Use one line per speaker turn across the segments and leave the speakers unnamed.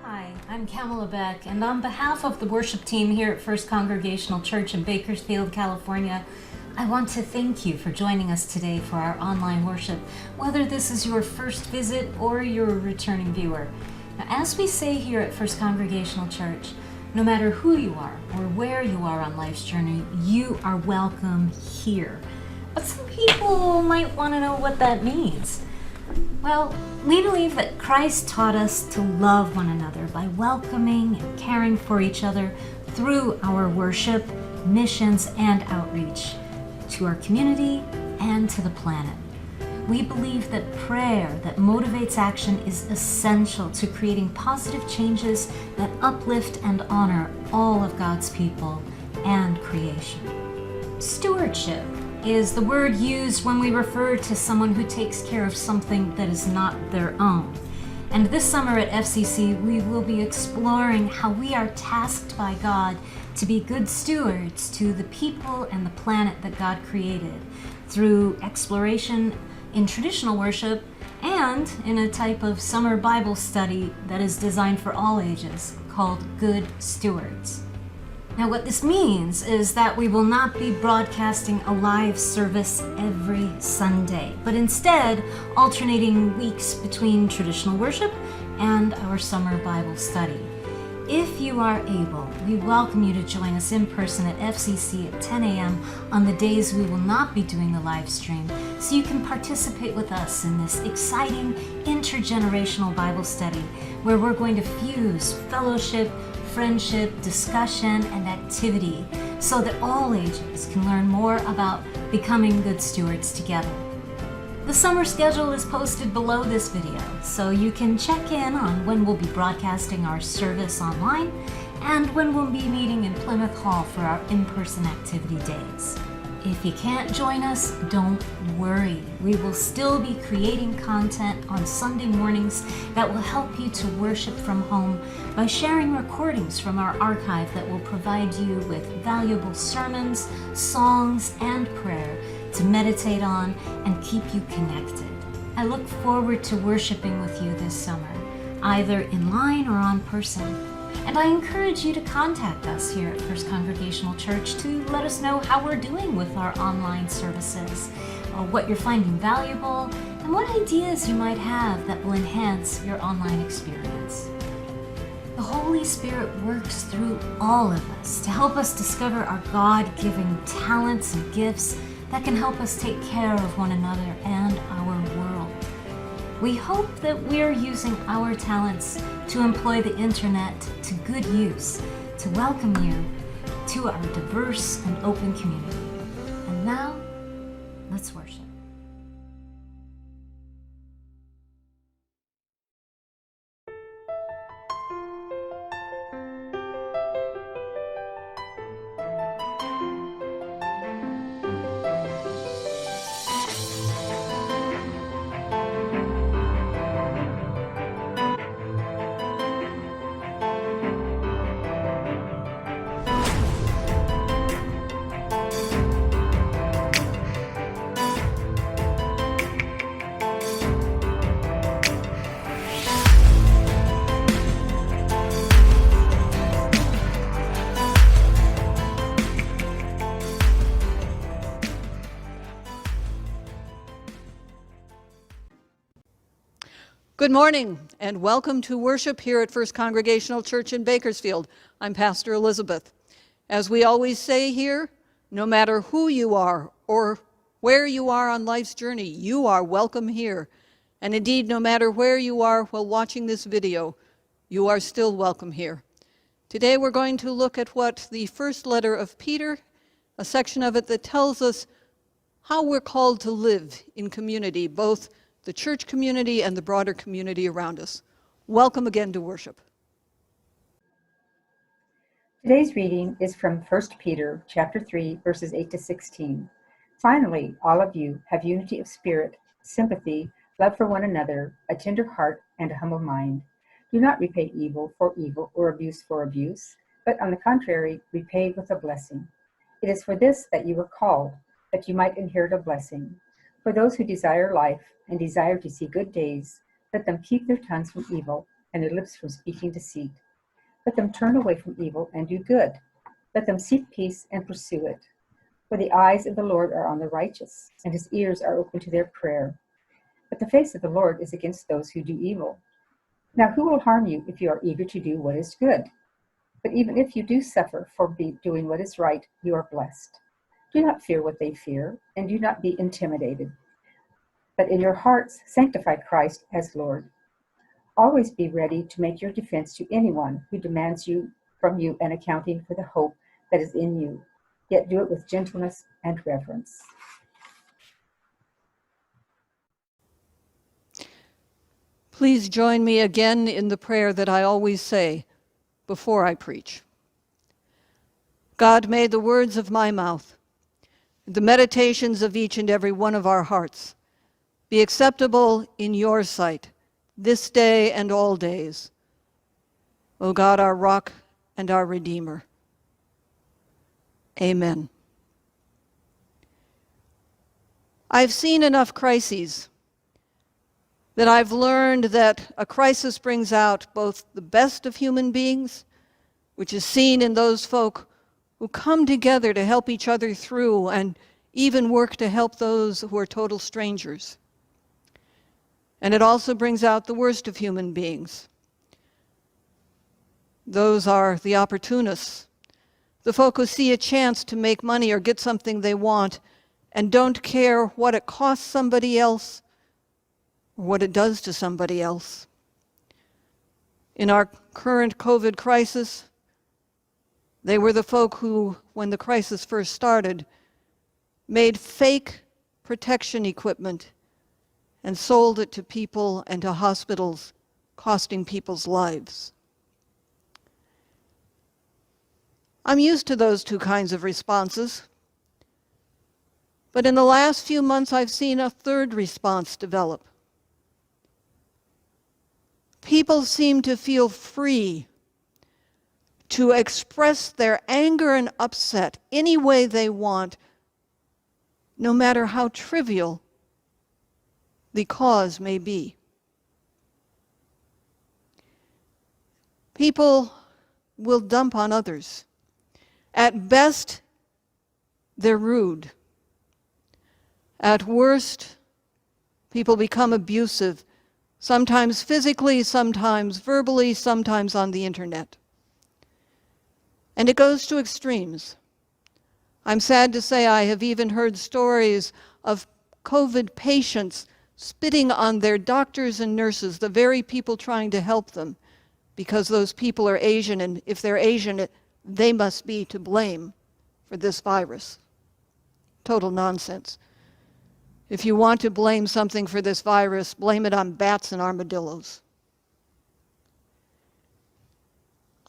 Hi, I'm Kamala Beck, and on behalf of the worship team here at First Congregational Church in Bakersfield, California, I want to thank you for joining us today for our online worship, whether this is your first visit or you're a returning viewer. Now, as we say here at First Congregational Church, no matter who you are or where you are on life's journey, you are welcome here. But some people might want to know what that means. Well, we believe that Christ taught us to love one another by welcoming and caring for each other through our worship, missions, and outreach to our community and to the planet. We believe that prayer that motivates action is essential to creating positive changes that uplift and honor all of God's people and creation. Stewardship is the word used when we refer to someone who takes care of something that is not their own. And this summer at FCC, we will be exploring how we are tasked by God to be good stewards to the people and the planet that God created through exploration in traditional worship and in a type of summer Bible study that is designed for all ages called Good Stewards. Now, what this means is that we will not be broadcasting a live service every Sunday, but instead alternating weeks between traditional worship and our summer Bible study. If you are able, we welcome you to join us in person at FCC at 10 a.m. on the days we will not be doing the live stream, so you can participate with us in this exciting intergenerational Bible study where we're going to fuse fellowship, friendship, discussion, and activity so that all ages can learn more about becoming good stewards together. The summer schedule is posted below this video, so you can check in on when we'll be broadcasting our service online and when we'll be meeting in Plymouth Hall for our in-person activity days. If you can't join us, don't worry. We will still be creating content on Sunday mornings that will help you to worship from home by sharing recordings from our archive that will provide you with valuable sermons, songs, and prayer to meditate on and keep you connected. I look forward to worshiping with you this summer, either in line or on person. And I encourage you to contact us here at First Congregational Church to let us know how we're doing with our online services, or what you're finding valuable, and what ideas you might have that will enhance your online experience. The Holy Spirit works through all of us to help us discover our God-given talents and gifts that can help us take care of one another and our world. We hope that we're using our talents to employ the internet to good use, to welcome you to our diverse and open community. And now, let's worship.
Good morning and welcome to worship here at First Congregational Church in Bakersfield. I'm Pastor Elizabeth. As we always say here, no matter who you are or where you are on life's journey, you are welcome here. And indeed, no matter where you are while watching this video, you are still welcome here. Today we're going to look at what the first letter of Peter, a section of it that tells us how we're called to live in community, both the church community and the broader community around us. Welcome again to worship.
Today's reading is from 1 Peter chapter 3, verses 8 to 16. Finally, all of you have unity of spirit, sympathy, love for one another, a tender heart, and a humble mind. Do not repay evil for evil or abuse for abuse, but on the contrary, repay with a blessing. It is for this that you were called, that you might inherit a blessing. For those who desire life and desire to see good days, let them keep their tongues from evil and their lips from speaking deceit. Let them turn away from evil and do good. Let them seek peace and pursue it. For the eyes of the Lord are on the righteous, and his ears are open to their prayer. But the face of the Lord is against those who do evil. Now who will harm you if you are eager to do what is good? But even if you do suffer for doing what is right, you are blessed. Do not fear what they fear, and do not be intimidated. But in your hearts sanctify Christ as Lord. Always be ready to make your defense to anyone who demands from you an accounting for the hope that is in you, yet do it with gentleness and reverence.
Please join me again in the prayer that I always say before I preach. God, may the words of my mouth, the meditations of each and every one of our hearts be acceptable in your sight this day and all days. O God, our rock and our Redeemer. Amen. I've seen enough crises that I've learned that a crisis brings out both the best of human beings, which is seen in those folk who come together to help each other through and even work to help those who are total strangers. And it also brings out the worst of human beings. Those are the opportunists, the folk who see a chance to make money or get something they want and don't care what it costs somebody else or what it does to somebody else. In our current COVID crisis, they were the folk who, when the crisis first started, made fake protection equipment and sold it to people and to hospitals, costing people's lives. I'm used to those two kinds of responses, but in the last few months I've seen a third response develop. People seem to feel free to express their anger and upset any way they want, no matter how trivial the cause may be. People will dump on others. At best, they're rude. At worst, people become abusive, sometimes physically, sometimes verbally, sometimes on the internet. And it goes to extremes. I'm sad to say I have even heard stories of COVID patients spitting on their doctors and nurses, the very people trying to help them, because those people are Asian, and if they're Asian, they must be to blame for this virus. Total nonsense. If you want to blame something for this virus, blame it on bats and armadillos.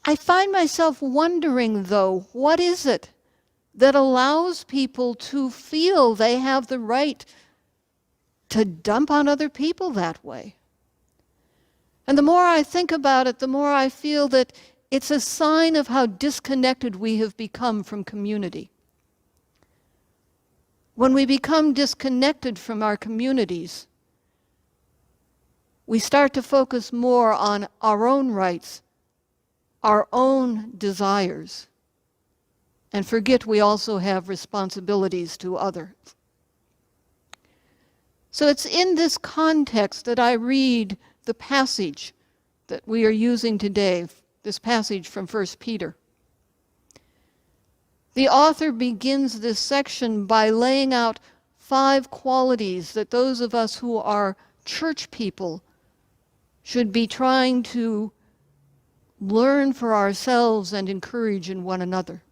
I find myself wondering, though, what is it that allows people to feel they have the right to dump on other people that way? And the more I think about it, the more I feel that it's a sign of how disconnected we have become from community. When we become disconnected from our communities, we start to focus more on our own rights, our own desires, and forget we also have responsibilities to others. So it's in this context that I read the passage that we are using today, this passage from 1 Peter. The author begins this section by laying out 5 qualities that those of us who are church people should be trying to learn for ourselves and encourage in one another.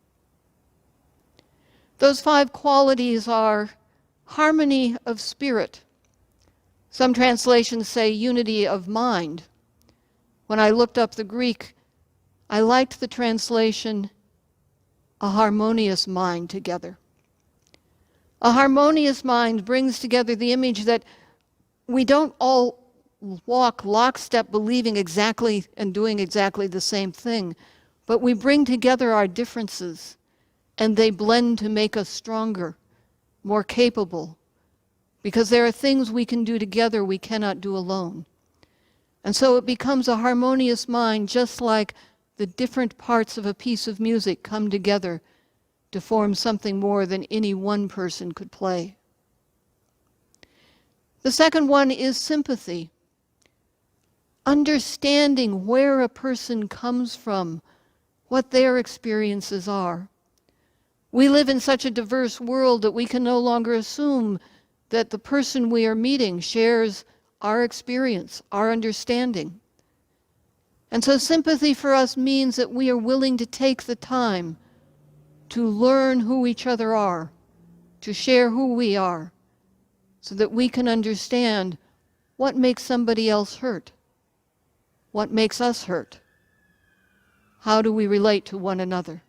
Those 5 qualities are harmony of spirit. Some translations say unity of mind. When I looked up the Greek, I liked the translation, a harmonious mind together. A harmonious mind brings together the image that we don't all walk lockstep believing exactly and doing exactly the same thing, but we bring together our differences and they blend to make us stronger, more capable, because there are things we can do together we cannot do alone. And so it becomes a harmonious mind, just like the different parts of a piece of music come together to form something more than any one person could play. The second one is sympathy. Understanding where a person comes from, what their experiences are. We live in such a diverse world that we can no longer assume that the person we are meeting shares our experience, our understanding. And so sympathy for us means that we are willing to take the time to learn who each other are, to share who we are, so that we can understand what makes somebody else hurt, what makes us hurt, how do we relate to one another.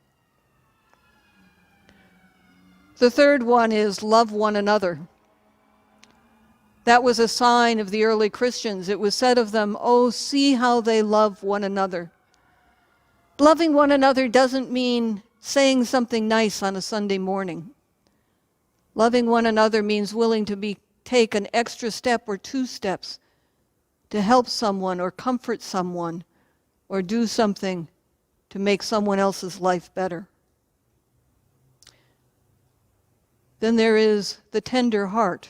The third one is love one another. That was a sign of the early Christians. It was said of them, "Oh, see how they love one another." Loving one another doesn't mean saying something nice on a Sunday morning. Loving one another means willing to take an extra step or 2 steps to help someone or comfort someone or do something to make someone else's life better. Then there is the tender heart,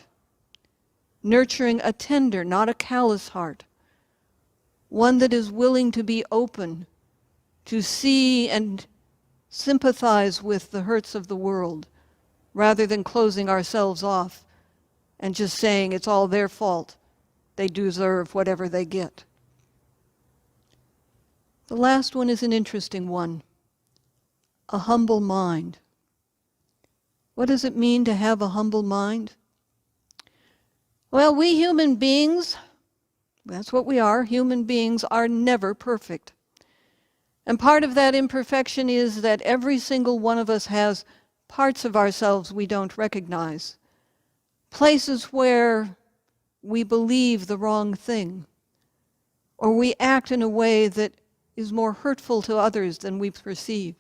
nurturing a tender, not a callous heart, one that is willing to be open, to see and sympathize with the hurts of the world, rather than closing ourselves off and just saying it's all their fault, they deserve whatever they get. The last one is an interesting one, a humble mind. What does it mean to have a humble mind? Well, we human beings, that's what we are, human beings are never perfect. And part of that imperfection is that every single one of us has parts of ourselves we don't recognize, places where we believe the wrong thing, or we act in a way that is more hurtful to others than we perceive.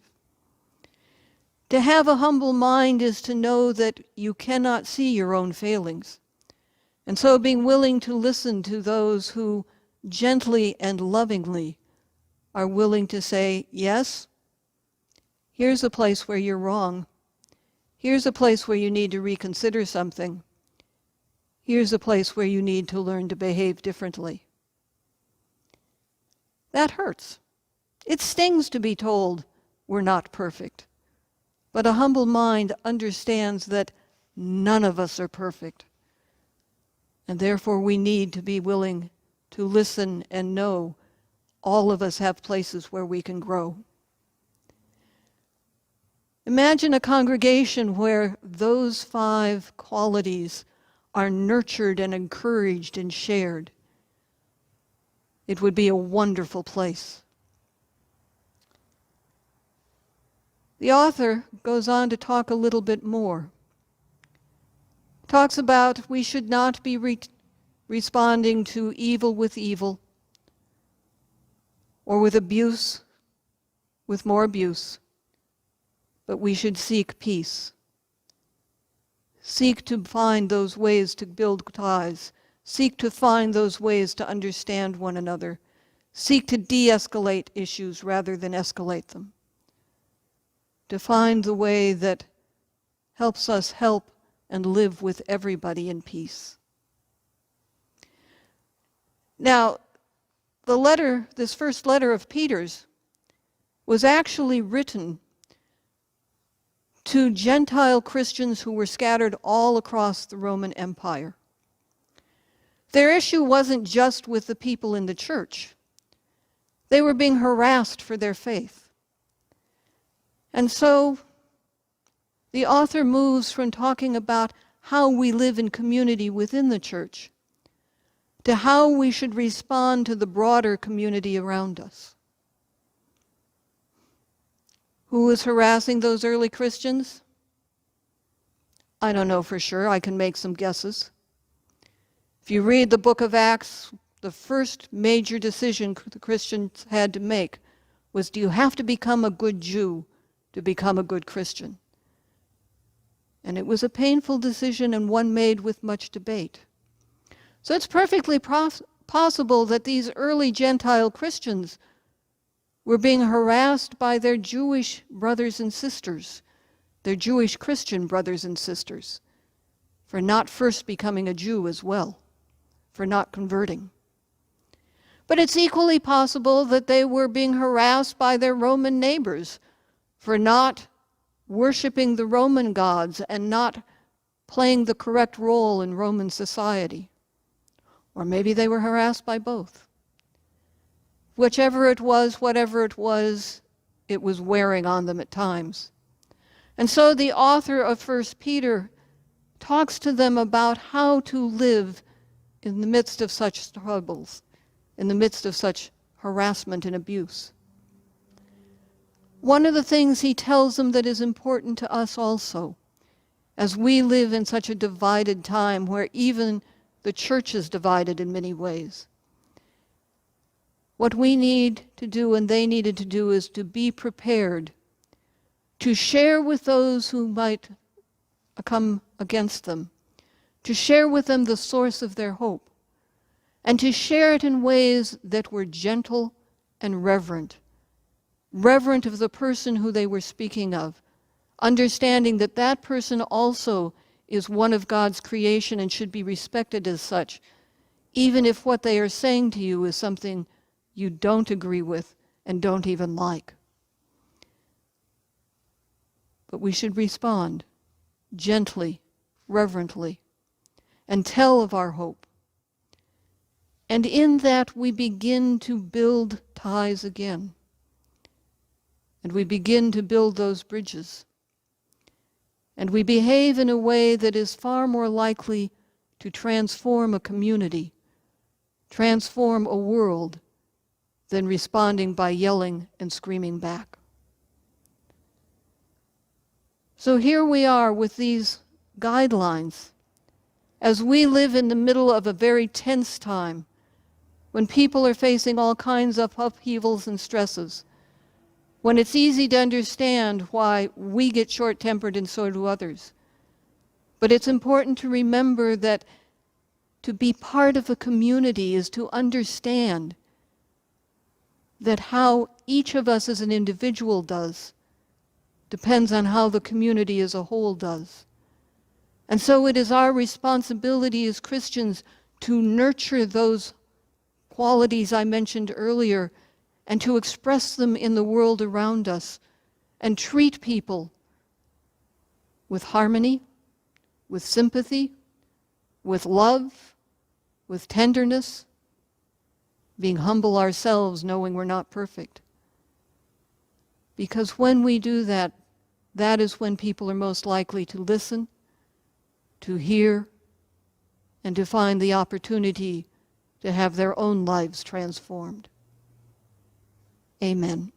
To have a humble mind is to know that you cannot see your own failings. And so being willing to listen to those who gently and lovingly are willing to say, yes, here's a place where you're wrong. Here's a place where you need to reconsider something. Here's a place where you need to learn to behave differently. That hurts. It stings to be told we're not perfect. But a humble mind understands that none of us are perfect. And therefore we need to be willing to listen and know all of us have places where we can grow. Imagine a congregation where those 5 qualities are nurtured and encouraged and shared. It would be a wonderful place. The author goes on to talk a little bit more. Talks about we should not be responding to evil with evil, or with abuse with more abuse, but we should seek peace. Seek to find those ways to build ties. Seek to find those ways to understand one another. Seek to de-escalate issues rather than escalate them. To find the way that helps us help and live with everybody in peace. Now, this first letter of Peter's, was actually written to Gentile Christians who were scattered all across the Roman Empire. Their issue wasn't just with the people in the church. They were being harassed for their faith. And so the author moves from talking about how we live in community within the church to how we should respond to the broader community around us. Who was harassing those early Christians? I don't know for sure. I can make some guesses. If you read the book of Acts, the first major decision the Christians had to make was, do you have to become a good Jew to become a good Christian? And it was a painful decision and one made with much debate. So it's perfectly possible that these early Gentile Christians were being harassed by their Jewish brothers and sisters, their Jewish Christian brothers and sisters, for not first becoming a Jew as well, for not converting. But it's equally possible that they were being harassed by their Roman neighbors for not worshiping the Roman gods and not playing the correct role in Roman society. Or maybe they were harassed by both. Whichever it was, whatever it was wearing on them at times. And so the author of 1 Peter talks to them about how to live in the midst of such troubles, in the midst of such harassment and abuse. One of the things he tells them that is important to us also, as we live in such a divided time where even the church is divided in many ways. What we need to do and they needed to do is to be prepared to share with those who might come against them, to share with them the source of their hope, and to share it in ways that were gentle and reverent of the person who they were speaking of, understanding that that person also is one of God's creation and should be respected as such, even if what they are saying to you is something you don't agree with and don't even like. But we should respond gently, reverently, and tell of our hope. And in that we begin to build ties again. And we begin to build those bridges. And we behave in a way that is far more likely to transform a community, transform a world, than responding by yelling and screaming back. So here we are with these guidelines as we live in the middle of a very tense time when people are facing all kinds of upheavals and stresses, when it's easy to understand why we get short-tempered and so do others. But it's important to remember that to be part of a community is to understand that how each of us as an individual does depends on how the community as a whole does. And so it is our responsibility as Christians to nurture those qualities I mentioned earlier and to express them in the world around us and treat people with harmony, with sympathy, with love, with tenderness, being humble ourselves, knowing we're not perfect. Because when we do that, that is when people are most likely to listen, to hear, and to find the opportunity to have their own lives transformed. Amen.